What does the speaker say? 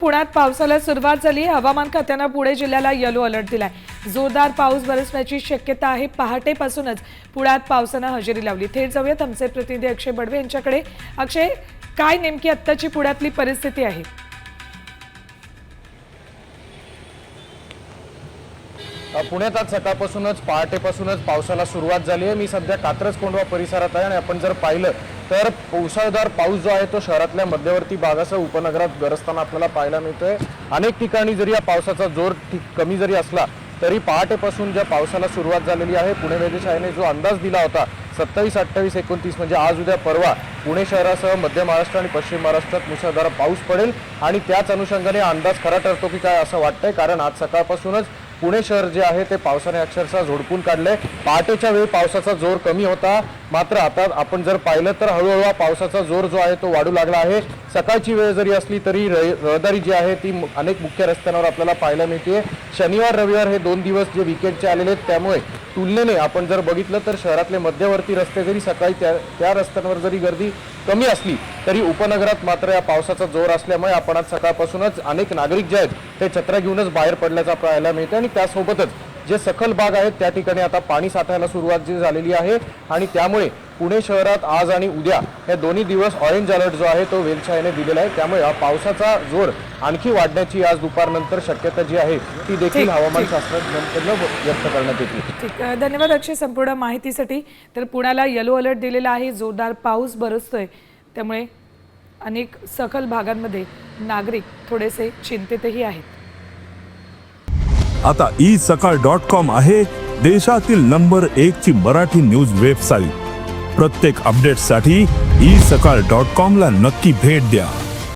पुण्यात पावसाला सुरुवात झाली। हवामान खात्याने पुणे जिल्ह्याला येलो अलर्ट दिलाय। जोरदार पाऊस बरसण्याची शक्यता आहे। पहाटेपासूनच पुण्यात पावसाने हजेरी लावली। थेट जाऊयात आमचे प्रतिनिधी अक्षय बडवे यांच्याकडे। अक्षय, काय नेमकी आत्ताची पुण्यातली परिस्थिती आहे? पुण्यात आज सकाळपासूनच पहाटेपासूनच पावसाला सुरुवात झाली आहे। मी सध्या कात्रज कोंढवा परिसरात आहे आणि आपण जर पाहिलं तर मुसळधार पाऊस जो आहे तो शहरातल्या मध्यवर्ती भागासह उपनगरात गरजताना आपल्याला पाहायला मिळतोय। अनेक ठिकाणी जरी या पावसाचा जोर कमी जरी असला तरी पहाटेपासून ज्या पावसाला सुरुवात झालेली आहे, पुणे वेधशाळेने जो अंदाज दिला होता 27, 28, 29 म्हणजे आज उद्या परवा पुणे शहरासह मध्य महाराष्ट्र आणि पश्चिम महाराष्ट्रात मुसळधार पाऊस पडेल आणि त्याच अनुषंगाने अंदाज खरा ठरतो की काय असं वाटतंय। कारण आज सकाळपासूनच पुणे शहर जे आहे ते पावसाने अक्षरशः झोडपून काढले। पहाटेच्या वेळी पावसाचा जोर कमी होता, मात्र आता आपण जर पाहिलं तर हळूहळू पावसाचा जोर जो आहे तो वाढू लागला आहे। सकाळची वेळ जरी असली तरी रहदारी जी आहे ती अनेक मुख्य रस्त्यांवर आपल्याला पाहायला मिळते। शनिवार रविवार हे 2 दिवस जे वीकेंडचे आलेले आहेत, त्यामुळे तुलनेने आपण जर बघितलं तर शहरातले मध्यवर्ती रस्ते जरी सकाळी त्या रस्त्यांवर जरी गर्दी कमी असली तरी उपनगरात मात्र या पावसाचा जोर असल्यामुळे आपण आज सकाळपासूनच अनेक नागरिक जे आहेत ते छत्र्या घेऊनच बाहेर पडल्याचा पाहायला मिळते। आणि त्यासोबतच जे सखल भाग आहेत त्या ठिकाणी आता पाणी साठायला सुरुवात जी झालेली आहे आणि त्यामुळे पुणे शहरात आज आणि उद्या हे दोन्ही दिवस ऑरेंज अलर्ट जो आहे तो वेधशाळेने दिलेला आहे। त्यामुळे हा पावसाचा जोर आणखी वाढण्याची आज दुपारनंतर शक्यता जी आहे ती देखील हवामान शास्त्रज्ञांकडून व्यक्त करण्यात येते। ठीक, धन्यवाद अक्षय संपूर्ण माहितीसाठी। तर पुण्याला येलो अलर्ट दिलेला आहे। जोरदार पाऊस बरसतोय, त्यामुळे अनेक सखल भागांमध्ये नागरिक थोडेसे चिंतेतही आहेत। आता isakal.com आहे देशातील नंबर 1 ची मराठी न्यूज वेबसाईट। प्रत्येक अपडेटसाठी isakal.com ला नक्की भेट द्या।